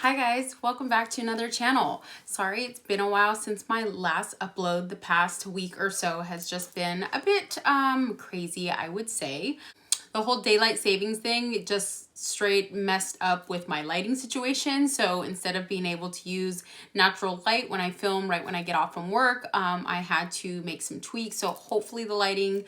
Hi guys, welcome back to another channel. Sorry, it's been a while since my last upload. The past week or so has just been a bit crazy, I would say. The whole daylight savings thing, it just straight messed up with my lighting situation. So instead of being able to use natural light when I film right when I get off from work, I had to make some tweaks. So hopefully the lighting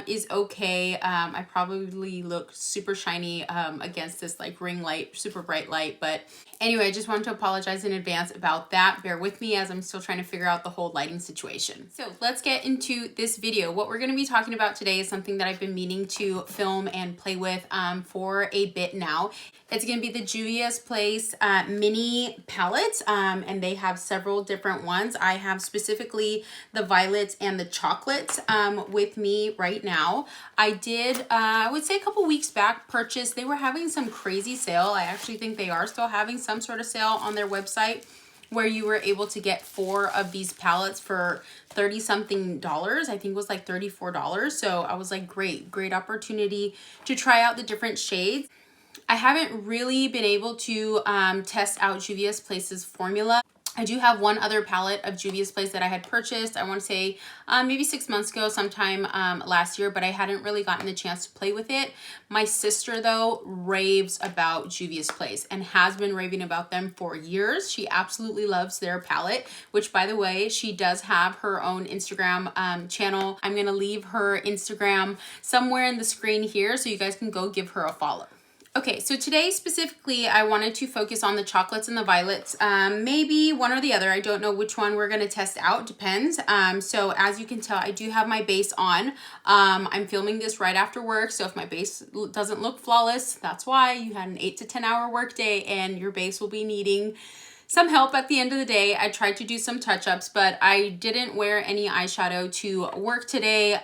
is okay. I probably look super shiny against this like ring light, super bright light. But anyway, I just wanted to apologize in advance about that. Bear with me as I'm still trying to figure out the whole lighting situation. So let's get into this video. What we're going to be talking about today is something that I've been meaning to film and play with for a bit now. It's going to be the Juvia's Place mini palettes, and they have several different ones. I have specifically the violets and the chocolates with me right now. I did, I would say a couple weeks back, purchase. They were having some crazy sale. I actually think they are still having some sort of sale on their website where you were able to get 4 of these palettes for 30 something dollars. I think it was like $34. So I was like, great opportunity to try out the different shades. I haven't really been able to test out Juvia's Place's formula. I do have one other palette of Juvia's Place that I had purchased, I want to say maybe 6 months ago, sometime last year, but I hadn't really gotten the chance to play with it. My sister, though, raves about Juvia's Place and has been raving about them for years. She absolutely loves their palette, which, by the way, she does have her own Instagram channel. I'm going to leave her Instagram somewhere in the screen here so you guys can go give her a follow. Okay, so today specifically, I wanted to focus on the chocolates and the violets, maybe one or the other. I don't know which one we're going to test out, depends. So as you can tell, I do have my base on. I'm filming this right after work, so if my base doesn't look flawless, that's why. You had an 8 to 10 hour work day and your base will be needing some help at the end of the day. I tried to do some touch-ups, but I didn't wear any eyeshadow to work today.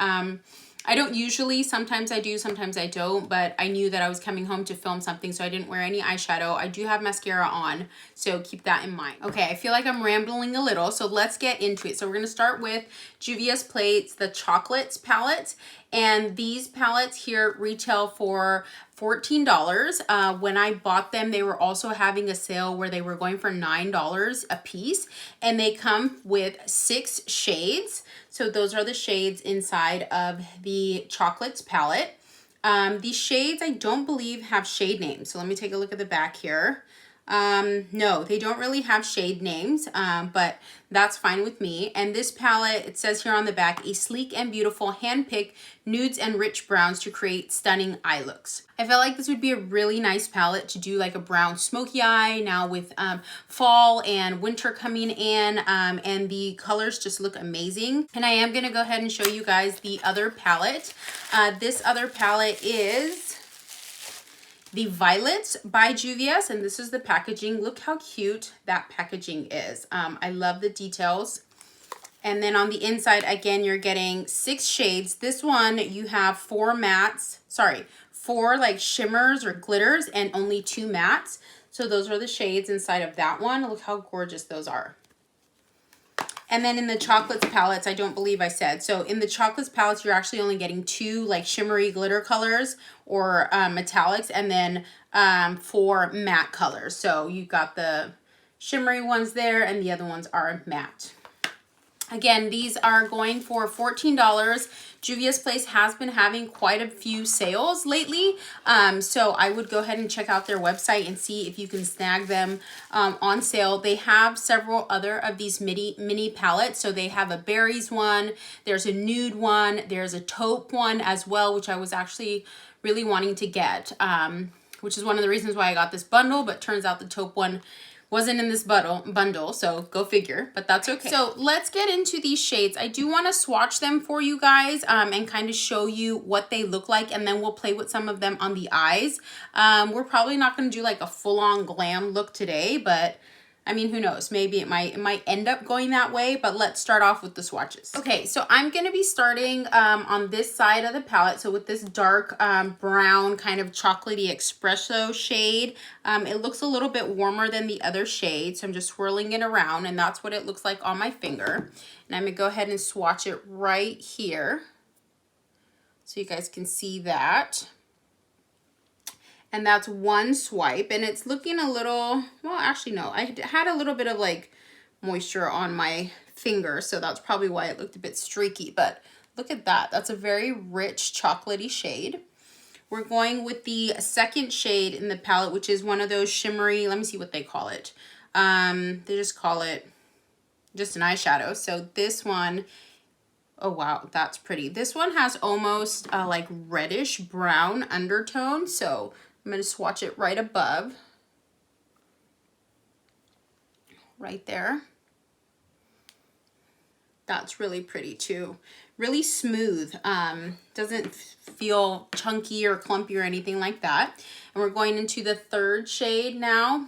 I don't usually, sometimes I do, sometimes I don't, but I knew that I was coming home to film something, so I didn't wear any eyeshadow. I do have mascara on, so keep that in mind. Okay, I feel like I'm rambling a little, so let's get into it. So we're going to start with Juvia's Place, the Chocolates palette, and these palettes here retail for $14. When I bought them, they were also having a sale where they were going for $9 a piece, and they come with 6 shades. So those are the shades inside of the Chocolates palette. These shades, I don't believe, have shade names. So let me take a look at the back here. No, they don't really have shade names, but that's fine with me. And this palette, it says here on the back, a sleek and beautiful hand-picked nudes and rich browns to create stunning eye looks. I felt like this would be a really nice palette to do like a brown smoky eye now with fall and winter coming in, and the colors just look amazing. And I am going to go ahead and show you guys the other palette. This other palette is the Violets by Juvia's, and this is the packaging. Look how cute that packaging is. I love the details. And then on the inside, again, you're getting 6 shades. This one, you have 4 mattes, 4 like shimmers or glitters and only 2 mattes. So those are the shades inside of that one. Look how gorgeous those are. And then in the Chocolates palettes, I don't believe I said. So in the Chocolates palettes, you're actually only getting 2 like shimmery glitter colors or metallics, and then 4 matte colors. So you got the shimmery ones there and the other ones are matte. Again, these are going for $14. Juvia's Place has been having quite a few sales lately, so I would go ahead and check out their website and see if you can snag them on sale. They have several other of these mini palettes. So they have a berries one, there's a nude one, there's a taupe one as well, which I was actually really wanting to get, which is one of the reasons why I got this bundle, but turns out the taupe one wasn't in this bundle, so go figure, but that's okay. So let's get into these shades. I do want to swatch them for you guys and kind of show you what they look like, and then we'll play with some of them on the eyes. We're probably not going to do like a full-on glam look today, but I mean, who knows? Maybe it might end up going that way, but let's start off with the swatches. Okay, so I'm going to be starting on this side of the palette. So with this dark brown kind of chocolatey espresso shade, it looks a little bit warmer than the other shade. So I'm just swirling it around, and that's what it looks like on my finger. And I'm going to go ahead and swatch it right here so you guys can see that. And that's one swipe, and it's looking a little, well, actually no, I had a little bit of like moisture on my finger, so that's probably why it looked a bit streaky, but look at that. That's a very rich chocolatey shade. We're going with the second shade in the palette, which is one of those shimmery, let me see what they call it. They just call it just an eyeshadow. So this one, oh wow, that's pretty. This one has almost a like reddish brown undertone, so I'm going to swatch it right above. Right there. That's really pretty too. Really smooth. Doesn't feel chunky or clumpy or anything like that. And we're going into the third shade now.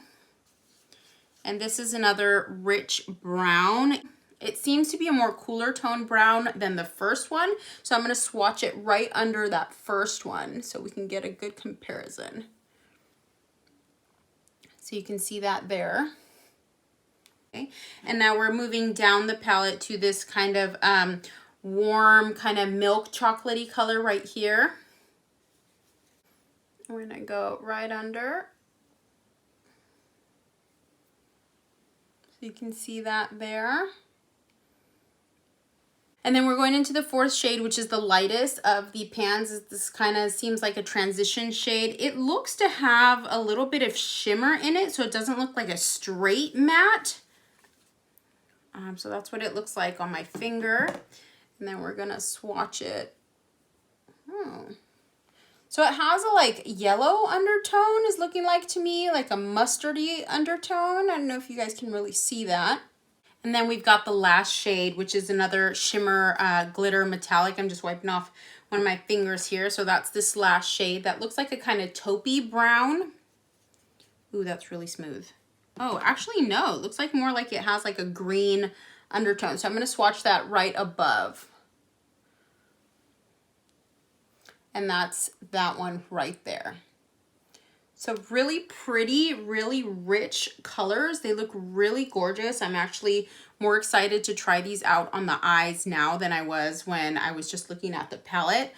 And this is another rich brown. It seems to be a more cooler tone brown than the first one. So I'm going to swatch it right under that first one so we can get a good comparison. So you can see that there. Okay. And now we're moving down the palette to this kind of warm, kind of milk chocolatey color right here. We're going to go right under. So you can see that there. And then we're going into the fourth shade, which is the lightest of the pans. This kind of seems like a transition shade. It looks to have a little bit of shimmer in it, so it doesn't look like a straight matte. So that's what it looks like on my finger. And then we're gonna swatch it. So it has a like yellow undertone, is looking like to me, like a mustardy undertone. I don't know if you guys can really see that. And then we've got the last shade, which is another shimmer glitter metallic. I'm just wiping off one of my fingers here. So that's this last shade that looks like a kind of taupey brown. Ooh, that's really smooth. Oh, actually, no. It looks like more like it has like a green undertone. So I'm going to swatch that right above. And that's that one right there. So really pretty, really rich colors. They look really gorgeous. I'm actually more excited to try these out on the eyes now than I was when I was just looking at the palette.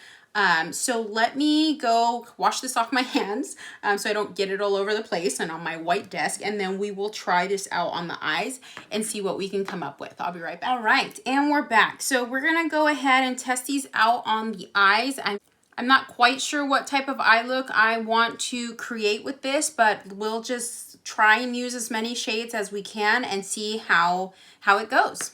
So let me go wash this off my hands so I don't get it all over the place and on my white desk, and then we will try this out on the eyes and see what we can come up with. I'll be right back. All right, and we're back. So we're gonna go ahead and test these out on the eyes. I'm not quite sure what type of eye look I want to create with this, but we'll just try and use as many shades as we can and see how it goes.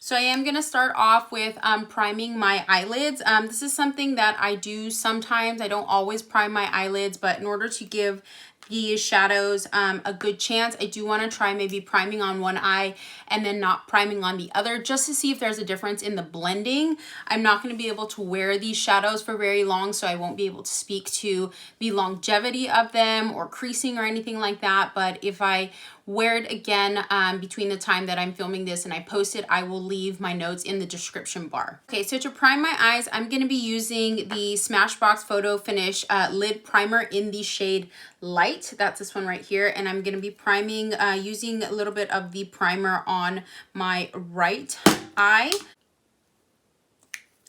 So I am going to start off with priming my eyelids. This is something that I do sometimes. I don't always prime my eyelids, but in order to give these shadows a good chance, I do want to try maybe priming on one eye and then not priming on the other, just to see if there's a difference in the blending. I'm not going to be able to wear these shadows for very long, so I won't be able to speak to the longevity of them or creasing or anything like that. But if I wear it again between the time that I'm filming this and I post it, I will leave my notes in the description bar. Okay, so to prime my eyes, I'm going to be using the Smashbox Photo Finish Lid Primer in the shade Light. That's this one right here. And I'm going to be priming using a little bit of the primer on my right eye.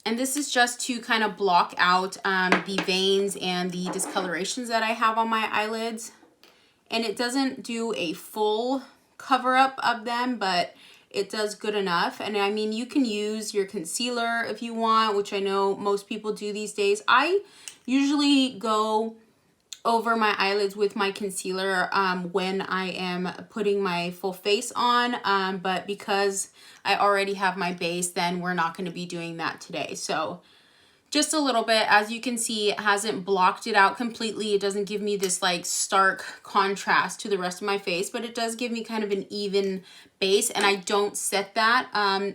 And this is just to kind of block out the veins and the discolorations that I have on my eyelids. And it doesn't do a full cover up of them, but it does good enough. And I mean, you can use your concealer if you want, which I know most people do these days. I usually go over my eyelids with my concealer when I am putting my full face on, but because I already have my base, then we're not going to be doing that today. So just a little bit. As you can see, it hasn't blocked it out completely. It doesn't give me this like stark contrast to the rest of my face, but it does give me kind of an even base, and I don't set that.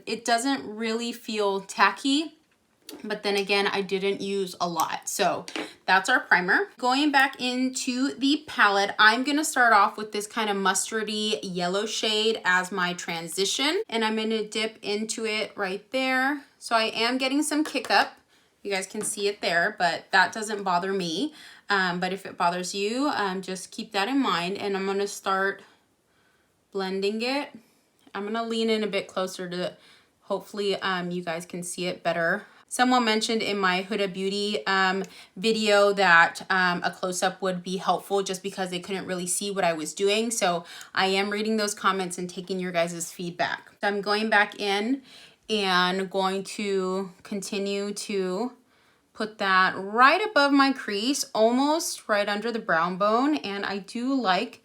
It doesn't really feel tacky, but then again, I didn't use a lot. So that's our primer. Going back into the palette, I'm going to start off with this kind of mustardy yellow shade as my transition, and I'm going to dip into it right there. So I am getting some kick up. You guys can see it there, but that doesn't bother me. But if it bothers you, just keep that in mind. And I'm going to start blending it. I'm going to lean in a bit closer to hopefully you guys can see it better. Someone mentioned in my Huda Beauty video that a close-up would be helpful just because they couldn't really see what I was doing. So I am reading those comments and taking your guys' feedback. So I'm going back in and going to continue to put that right above my crease, almost right under the brown bone. And I do like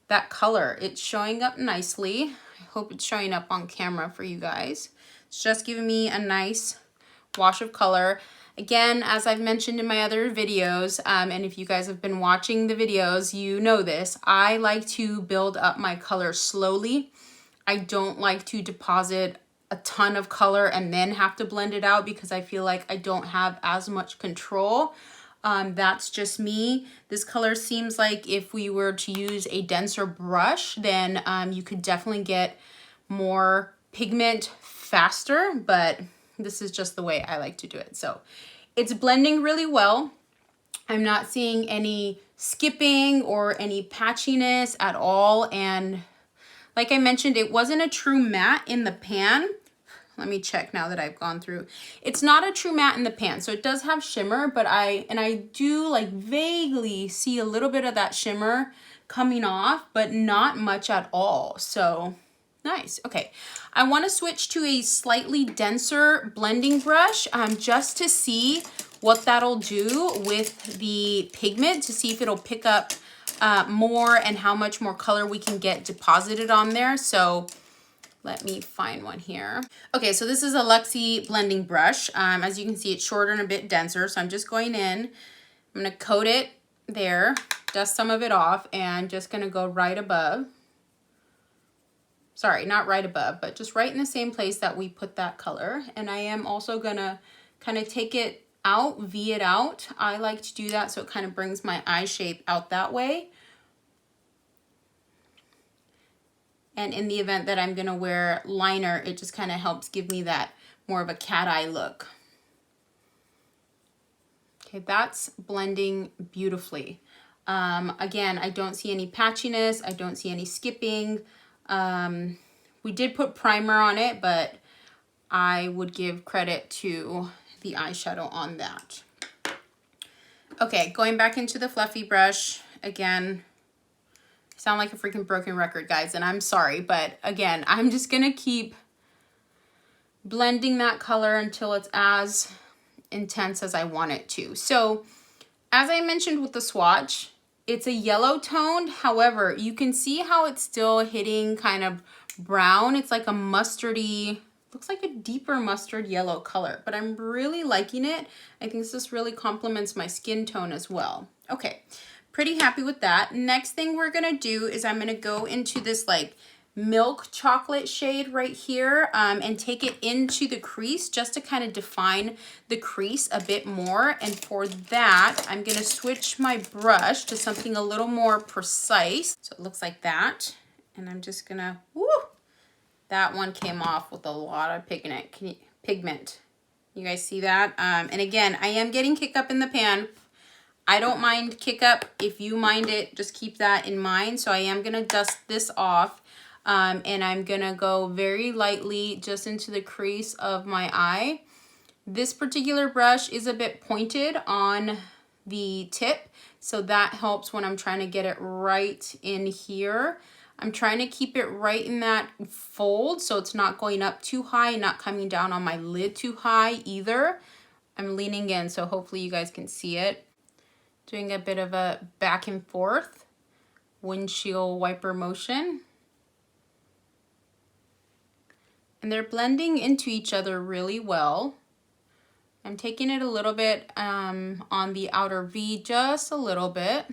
that color. It's showing up nicely. I hope it's showing up on camera for you guys. It's just giving me a nice wash of color. Again, as I've mentioned in my other videos, and if you guys have been watching the videos, you know this, I like to build up my color slowly. I don't like to deposit a ton of color and then have to blend it out because I feel like I don't have as much control. That's just me. This color seems like if we were to use a denser brush, then you could definitely get more pigment faster, but this is just the way I like to do it. So it's blending really well. I'm not seeing any skipping or any patchiness at all. And like I mentioned, it wasn't a true matte in the pan. Let me check now that I've gone through. It's not a true matte in the pan, so it does have shimmer, but I do like vaguely see a little bit of that shimmer coming off, but not much at all. So nice. Okay, I want to switch to a slightly denser blending brush just to see what that'll do with the pigment, to see if it'll pick up more and how much more color we can get deposited on there. So let me find one here. Okay, so this is a Luxie blending brush. As you can see, it's shorter and a bit denser. So I'm just going in, I'm gonna coat it there, dust some of it off, and just gonna go right above. Sorry, not right above, but just right in the same place that we put that color. And I am also gonna kind of take it out, V it out. I like to do that so it kind of brings my eye shape out that way. And in the event that I'm gonna wear liner, it just kind of helps give me that more of a cat eye look. Okay, that's blending beautifully. Again, I don't see any patchiness. I don't see any skipping. We did put primer on it, but I would give credit to the eyeshadow on that. Okay, going back into the fluffy brush again. Sound like a freaking broken record, guys, and I'm sorry, but again, I'm just gonna keep blending that color until it's as intense as I want it to. So as I mentioned with the swatch, it's a yellow toned. However, you can see how it's still hitting kind of brown. It's like a mustardy, looks like a deeper mustard yellow color, but I'm really liking it. I think this really complements my skin tone as well. Okay. Pretty happy with that. Next thing we're gonna do is I'm gonna go into this like milk chocolate shade right here and take it into the crease just to kind of define the crease a bit more. And for that, I'm gonna switch my brush to something a little more precise. So it looks like that. And I'm just gonna, woo, that one came off with a lot of pigment. You guys see that? And again, I am getting kick up in the pan. I don't mind kick up. If you mind it, just keep that in mind. So I am going to dust this off and I'm going to go very lightly just into the crease of my eye. This particular brush is a bit pointed on the tip, so that helps when I'm trying to get it right in here. I'm trying to keep it right in that fold so it's not going up too high, not coming down on my lid too high either. I'm leaning in, so hopefully you guys can see it. Doing a bit of a back and forth windshield wiper motion. And they're blending into each other really well. I'm taking it a little bit on the outer V, just a little bit.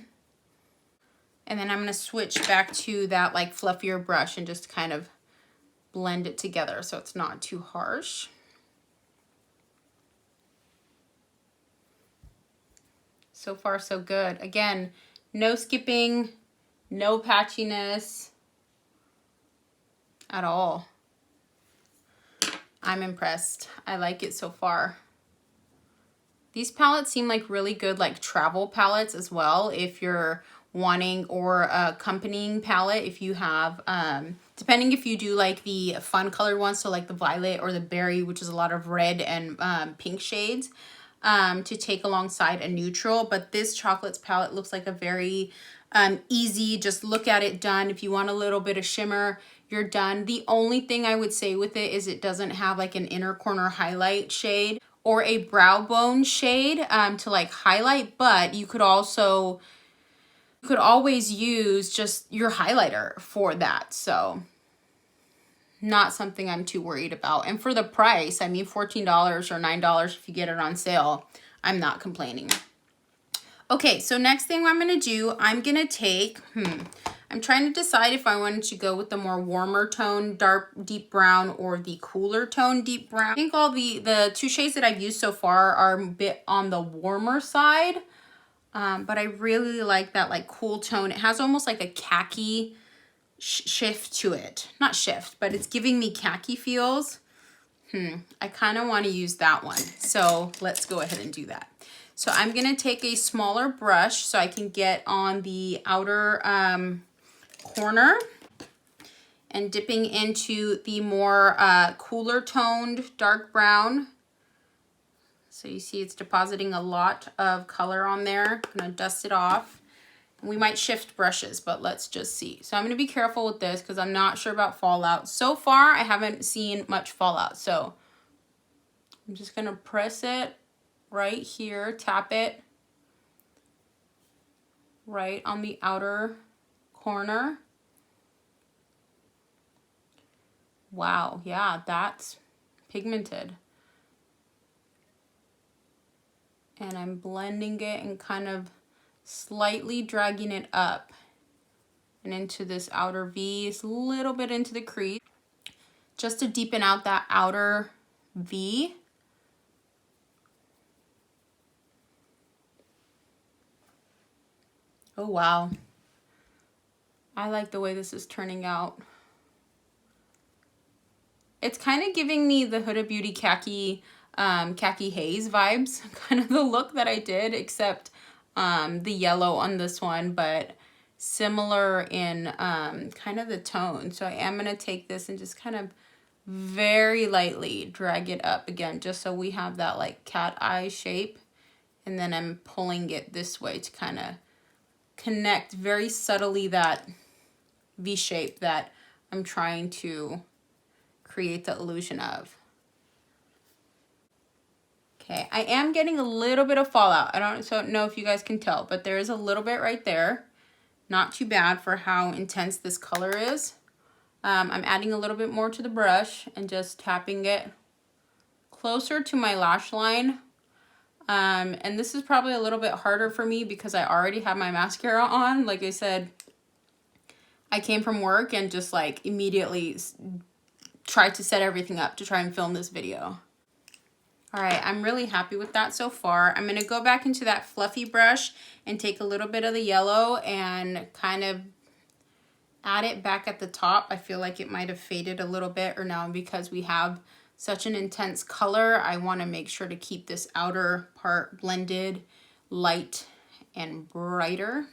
And then I'm going to switch back to that like fluffier brush and just kind of blend it together so it's not too harsh. So far, so good. Again, no skipping, no patchiness at all. I'm impressed. I like it so far. These palettes seem like really good like travel palettes as well if you're wanting, or accompanying palette if you have, depending if you do like the fun colored ones, so like the violet or the berry, which is a lot of red and pink shades, to take alongside a neutral. But this Chocolates palette looks like a very easy, just look at it, done. If you want a little bit of shimmer, you're done. The only thing I would say with it is it doesn't have like an inner corner highlight shade or a brow bone shade to like highlight, but you could also, you could always use just your highlighter for that. So not something I'm too worried about. And for the price, I mean, $14 or $9 if you get it on sale, I'm not complaining. Okay, so next thing I'm going to do, I'm going to take, I'm trying to decide if I wanted to go with the more warmer tone, dark, deep brown, or the cooler tone, deep brown. I think all the two shades that I've used so far are a bit on the warmer side, but I really like that like cool tone. It has almost like a khaki shift to it. Not shift, but it's giving me khaki feels. I kind of want to use that one. So let's go ahead and do that. So I'm going to take a smaller brush so I can get on the outer corner and dipping into the more cooler toned dark brown. So you see it's depositing a lot of color on there. I'm going to dust it off. We might shift brushes, but let's just see. So I'm going to be careful with this because I'm not sure about fallout. So far, I haven't seen much fallout. So I'm just going to press it right here, tap it right on the outer corner. Wow, yeah, that's pigmented. And I'm blending it and kind of slightly dragging it up and into this outer V, a little bit into the crease, just to deepen out that outer V. Oh, wow. I like the way this is turning out. It's kind of giving me the Huda Beauty khaki, khaki haze vibes, kind of the look that I did, except the yellow on this one, but similar in kind of the tone. So I am going to take this and just kind of very lightly drag it up again, just so we have that like cat eye shape. And then I'm pulling it this way to kind of connect very subtly that V shape that I'm trying to create the illusion of. Okay, I am getting a little bit of fallout. I don't know if you guys can tell, but there is a little bit right there. Not too bad for how intense this color is. I'm adding a little bit more to the brush and just tapping it closer to my lash line. And this is probably a little bit harder for me because I already have my mascara on. Like I said, I came from work and just like immediately tried to set everything up to try and film this video. All right, I'm really happy with that so far. I'm gonna go back into that fluffy brush and take a little bit of the yellow and kind of add it back at the top. I feel like it might have faded a little bit, or now because we have such an intense color, I wanna make sure to keep this outer part blended, light and brighter.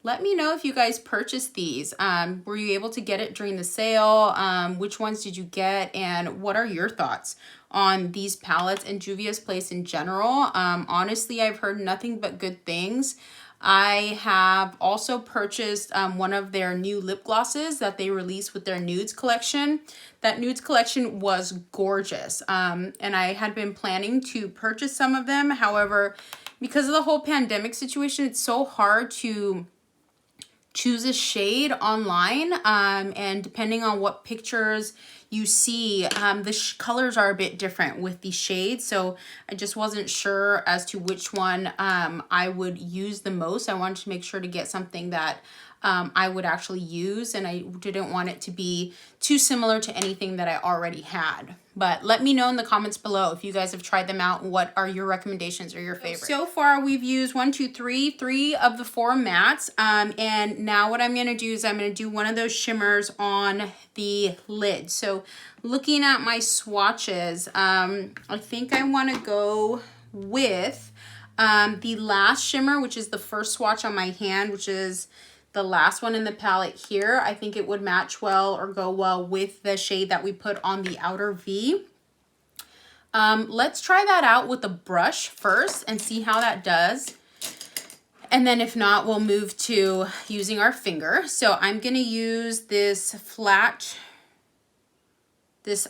Let me know if you guys purchased these. Were you able to get it during the sale? Which ones did you get? And what are your thoughts on these palettes and Juvia's Place in general? Honestly, I've heard nothing but good things. I have also purchased one of their new lip glosses that they released with their nudes collection. That nudes collection was gorgeous. And I had been planning to purchase some of them. However, because of the whole pandemic situation, it's so hard to choose a shade online, and depending on what pictures you see, the colors are a bit different with the shades, so I just wasn't sure as to which one I would use the most. I wanted to make sure to get something that I would actually use, and I didn't want it to be too similar to anything that I already had. But let me know in the comments below if you guys have tried them out. What are your recommendations or your favorites? So far, we've used three of the 4 mattes. And now what I'm going to do is I'm going to do one of those shimmers on the lid. So looking at my swatches, I think I want to go with The last shimmer, which is the first swatch on my hand, which is the last one in the palette here, I think it would match well or go well with the shade that we put on the outer V. Let's try that out with a brush first and see how that does. And then if not, we'll move to using our finger. So I'm gonna use this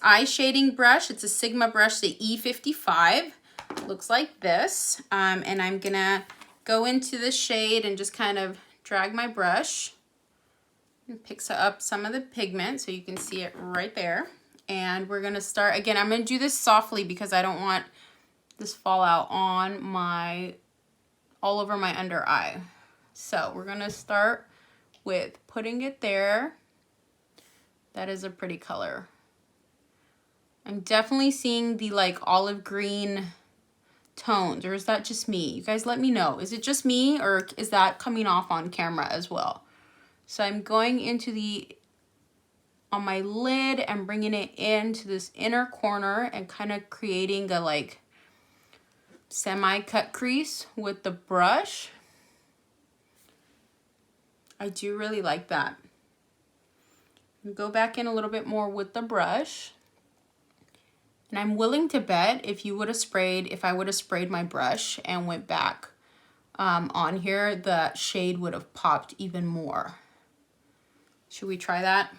eye shading brush. It's a Sigma brush, the E55. Looks like this. And I'm gonna go into the shade and just kind of drag my brush. It picks up some of the pigment so you can see it right there. And we're gonna start, again, I'm gonna do this softly because I don't want this fallout on all over my under eye. So we're gonna start with putting it there. That is a pretty color. I'm definitely seeing the like olive green tones, or is that just me? You guys let me know. Is it just me or is that coming off on camera as well? So I'm going into on my lid and bringing it into this inner corner and kind of creating a like semi-cut crease with the brush. I do really like that. Go back in a little bit more with the brush. And I'm willing to bet if I would have sprayed my brush and went back on here, the shade would have popped even more. Should we try that?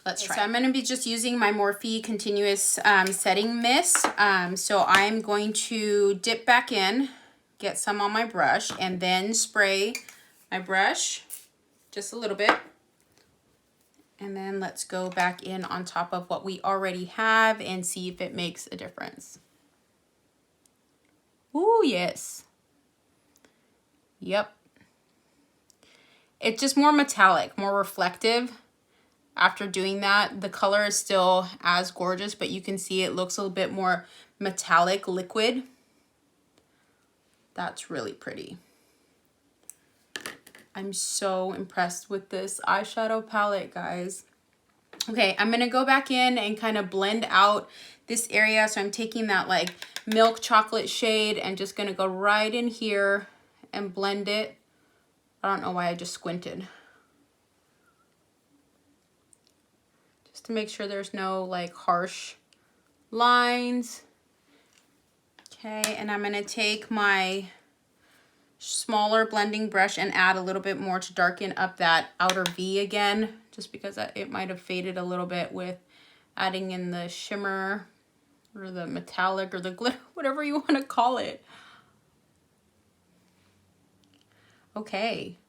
Let's try. So I'm going to be just using my Morphe Continuous Setting Mist. So I'm going to dip back in, get some on my brush, and then spray my brush just a little bit. And then let's go back in on top of what we already have and see if it makes a difference. Ooh, yes. Yep. It's just more metallic, more reflective. After doing that, the color is still as gorgeous, but you can see it looks a little bit more metallic liquid. That's really pretty. I'm so impressed with this eyeshadow palette, guys. Okay, I'm gonna go back in and kind of blend out this area. So I'm taking that like milk chocolate shade and just gonna go right in here and blend it. I don't know why I just squinted. To make sure there's no like harsh lines. Okay, and I'm gonna take my smaller blending brush and add a little bit more to darken up that outer V again, just because it might have faded a little bit with adding in the shimmer or the metallic or the glitter, whatever you want to call it. Okay.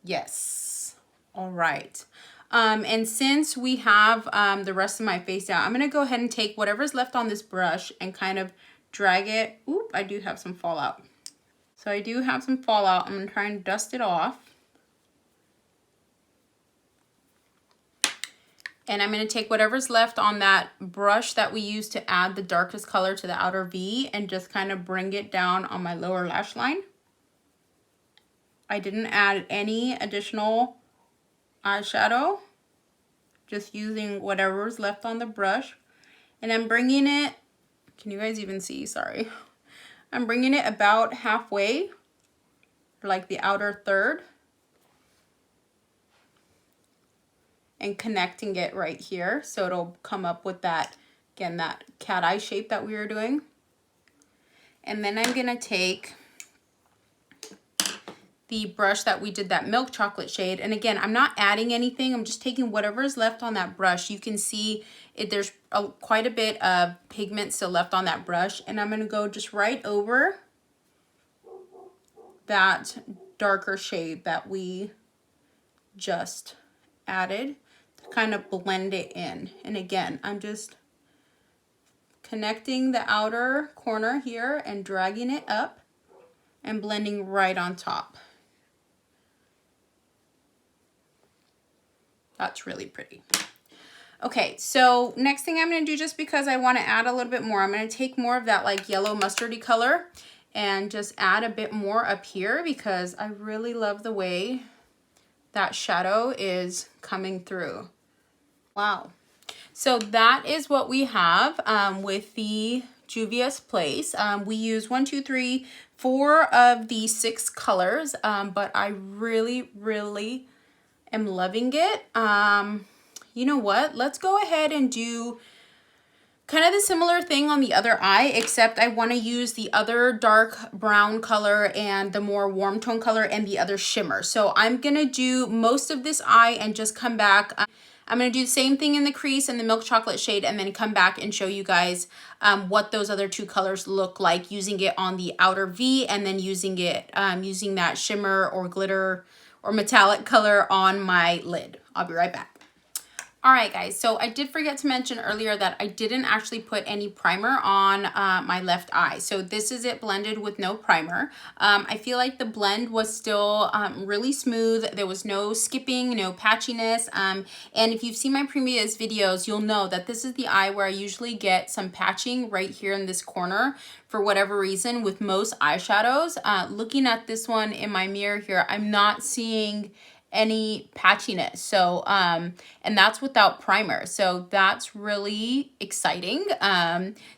Yes. All right. And since we have the rest of my face out, I'm going to go ahead and take whatever's left on this brush and kind of drag it. Oop, I do have some fallout. So I do have some fallout. I'm going to try and dust it off. And I'm going to take whatever's left on that brush that we used to add the darkest color to the outer V and just kind of bring it down on my lower lash line. I didn't add any additional eyeshadow, just using whatever's left on the brush. And I'm bringing it, can you guys even see? Sorry. I'm bringing it about halfway, like the outer third, and connecting it right here so it'll come up with that, again, that cat eye shape that we were doing. And then I'm gonna take the brush that we did that milk chocolate shade, and again, I'm not adding anything, I'm just taking whatever is left on that brush. You can see there's quite a bit of pigment still left on that brush, and I'm going to go just right over that darker shade that we just added to kind of blend it in. And again, I'm just connecting the outer corner here and dragging it up and blending right on top. That's really pretty. Okay, so next thing I'm going to do, just because I want to add a little bit more, I'm going to take more of that like yellow mustardy color and just add a bit more up here because I really love the way that shadow is coming through. Wow. So that is what we have with the Juvia's Place. We use 1, 2, 3, 4 of the 6 colors, but I really, really am loving it. You know what? Let's go ahead and do kind of the similar thing on the other eye, except I want to use the other dark brown color and the more warm tone color and the other shimmer. So I'm going to do most of this eye and just come back. I'm going to do the same thing in the crease and the milk chocolate shade, and then come back and show you guys what those other 2 colors look like, using it on the outer V and then using it, using that shimmer or glitter or metallic color on my lid. I'll be right back. All right, guys, so I did forget to mention earlier that I didn't actually put any primer on my left eye. So this is it blended with no primer. I feel like the blend was still really smooth. There was no skipping, no patchiness. And if you've seen my previous videos, you'll know that this is the eye where I usually get some patching right here in this corner for whatever reason with most eyeshadows. Looking at this one in my mirror here, I'm not seeing any patchiness. So and that's without primer, so that's really exciting.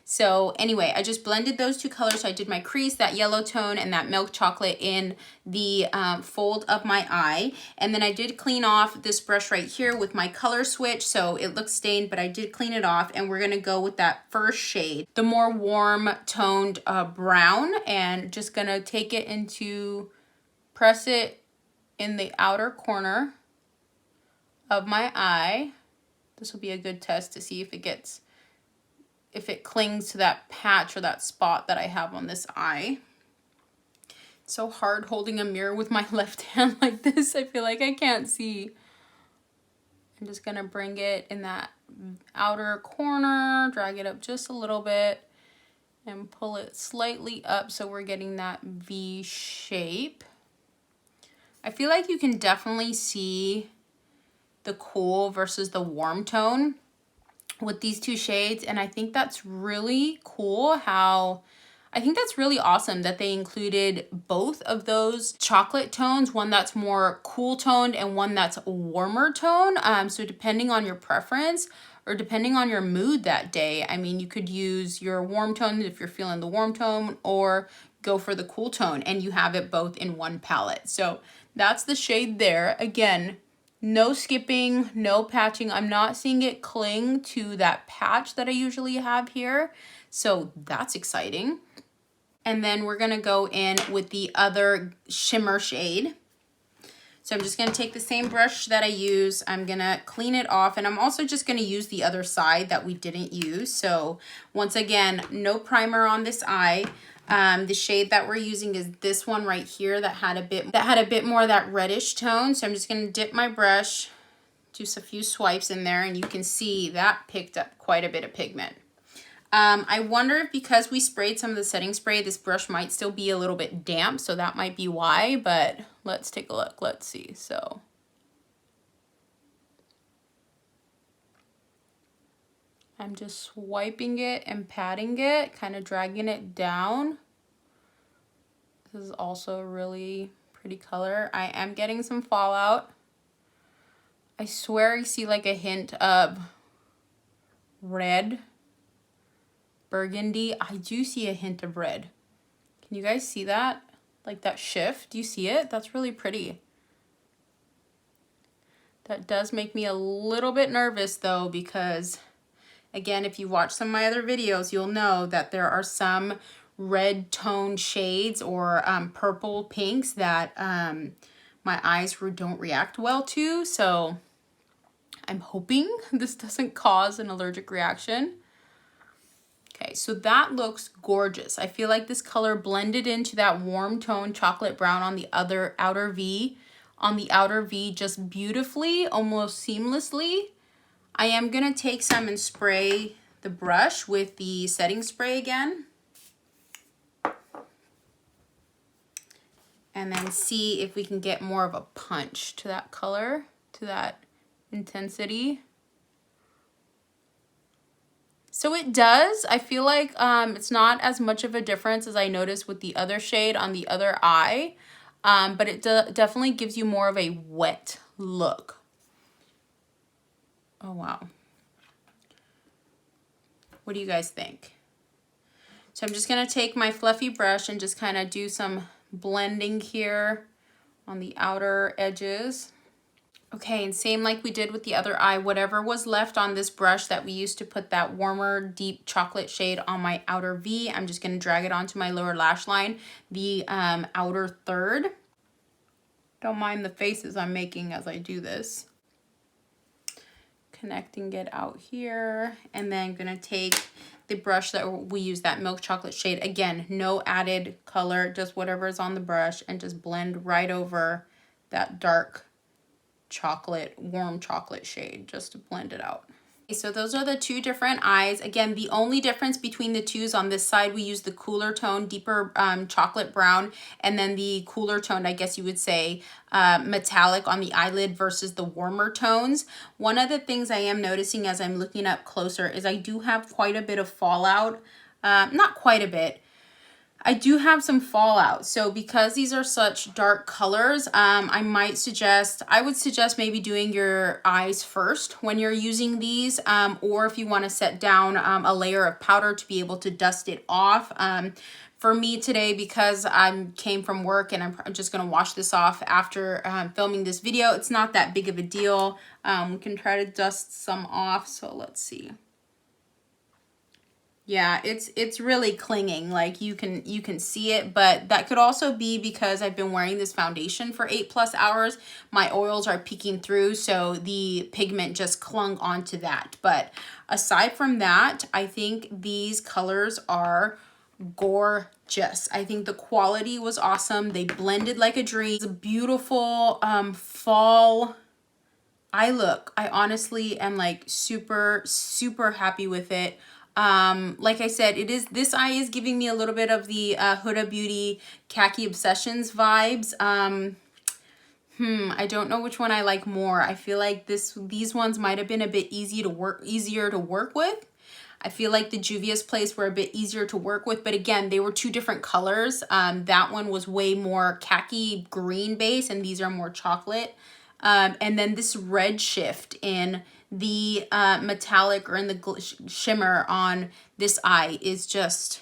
So anyway, I just blended those 2 colors. So I did my crease, that yellow tone, and that milk chocolate in the fold of my eye, and then I did clean off this brush right here with my color switch, so it looks stained, but I did clean it off, and we're gonna go with that first shade, the more warm toned brown, and just gonna take it into, press it in the outer corner of my eye. This will be a good test to see if it clings to that patch or that spot that I have on this eye. It's so hard holding a mirror with my left hand like this. I feel like I can't see. I'm just gonna bring it in that outer corner, drag it up just a little bit, and pull it slightly up so we're getting that V shape. I feel like you can definitely see the cool versus the warm tone with these 2 shades, and I think that's really cool I think that's really awesome that they included both of those chocolate tones, one that's more cool toned and one that's warmer tone. So depending on your preference or depending on your mood that day, I mean, you could use your warm tone if you're feeling the warm tone, or go for the cool tone, and you have it both in one palette. So that's the shade there. Again, no skipping, no patching. I'm not seeing it cling to that patch that I usually have here. So that's exciting. And then we're gonna go in with the other shimmer shade. So I'm just gonna take the same brush that I use. I'm gonna clean it off, and I'm also just gonna use the other side that we didn't use. So once again, no primer on this eye. The shade that we're using is this one right here that had a bit more of that reddish tone. So I'm just going to dip my brush, just a few swipes in there, and you can see that picked up quite a bit of pigment. I wonder if because we sprayed some of the setting spray, this brush might still be a little bit damp, so that might be why, but let's take a look. Let's see. So I'm just swiping it and patting it, kind of dragging it down. This is also a really pretty color. I am getting some fallout. I swear I see like a hint of red, burgundy. I do see a hint of red. Can you guys see that? Like that shift, do you see it? That's really pretty. That does make me a little bit nervous though, because again, if you watch some of my other videos, you'll know that there are some red tone shades or purple pinks that my eyes don't react well to. So I'm hoping this doesn't cause an allergic reaction. Okay, so that looks gorgeous. I feel like this color blended into that warm tone chocolate brown on the outer V, just beautifully, almost seamlessly. I am gonna take some and spray the brush with the setting spray again. And then see if we can get more of a punch to that color, to that intensity. So it does. I feel like it's not as much of a difference as I noticed with the other shade on the other eye, but it definitely gives you more of a wet look. Oh, wow. What do you guys think? So I'm just gonna take my fluffy brush and just kind of do some blending here on the outer edges. Okay, and same like we did with the other eye, whatever was left on this brush that we used to put that warmer, deep chocolate shade on my outer V, I'm just gonna drag it onto my lower lash line, the outer third. Don't mind the faces I'm making as I do this. Connecting it out here, and then gonna take the brush that we use, that milk chocolate shade. Again, no added color, just whatever is on the brush, and just blend right over that dark chocolate, warm chocolate shade, just to blend it out. Okay, so those are the two different eyes. Again, the only difference between the two is on this side we use the cooler tone, deeper chocolate brown, and then the cooler tone, I guess you would say, metallic on the eyelid versus the warmer tones. One of the things I am noticing as I'm looking up closer is I do have quite a bit of fallout. Not quite a bit. I do have some fallout. So because these are such dark colors, I would suggest maybe doing your eyes first when you're using these, or if you want to set down a layer of powder to be able to dust it off. For me today, because I came from work and I'm just going to wash this off after filming this video, it's not that big of a deal. We can try to dust some off. So let's see. Yeah, it's really clinging, like you can see it, but that could also be because I've been wearing this foundation for 8+ hours. My oils are peeking through, so the pigment just clung onto that. But aside from that, I think these colors are gorgeous. I think the quality was awesome. They blended like a dream. It's a beautiful fall eye look. I honestly am like super happy with it. Like I said, this eye is giving me a little bit of the Huda Beauty Khaki Obsessions vibes. I don't know which one I like more. I feel like these ones might have been a bit easier to work with. I feel like the Juvia's Place were a bit easier to work with, but again, they were two different colors. That one was way more khaki green base, and these are more chocolate. And then this red shift in the metallic or in the shimmer on this eye is just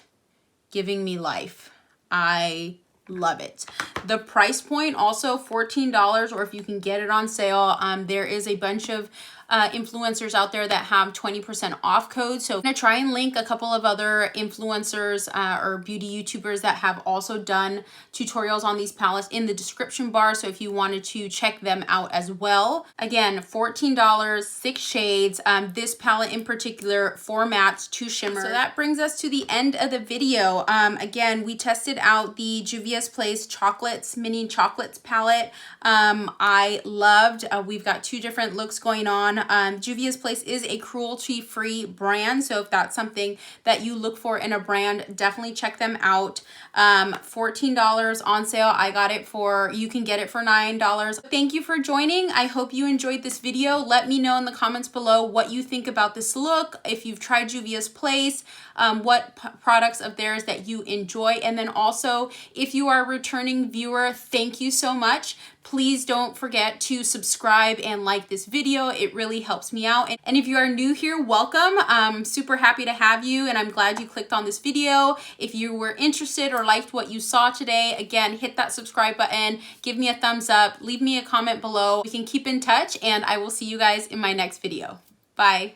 giving me life. I love it. The price point also $14, or if you can get it on sale, there is a bunch of influencers out there that have 20% off codes. So I'm gonna try and link a couple of other influencers or beauty YouTubers that have also done tutorials on these palettes in the description bar. So if you wanted to check them out as well. Again, $14, 6 shades. This palette in particular, 4 mattes, 2 shimmers. So that brings us to the end of the video. Again, we tested out the Juvia's Place Chocolates, Mini Chocolates palette. I loved, we've got 2 different looks going on. Juvia's Place is a cruelty-free brand, so if that's something that you look for in a brand, definitely check them out. $14 on sale. I got it you can get it for $9. Thank you for joining. I hope you enjoyed this video. Let me know in the comments below what you think about this look, if you've tried Juvia's Place, what products of theirs that you enjoy, and then also if you are a returning viewer, thank you so much. Please don't forget to subscribe and like this video. It really helps me out. And if you are new here, welcome. I'm super happy to have you, and I'm glad you clicked on this video. If you were interested or liked what you saw today, again, hit that subscribe button, give me a thumbs up, leave me a comment below. We can keep in touch, and I will see you guys in my next video. Bye.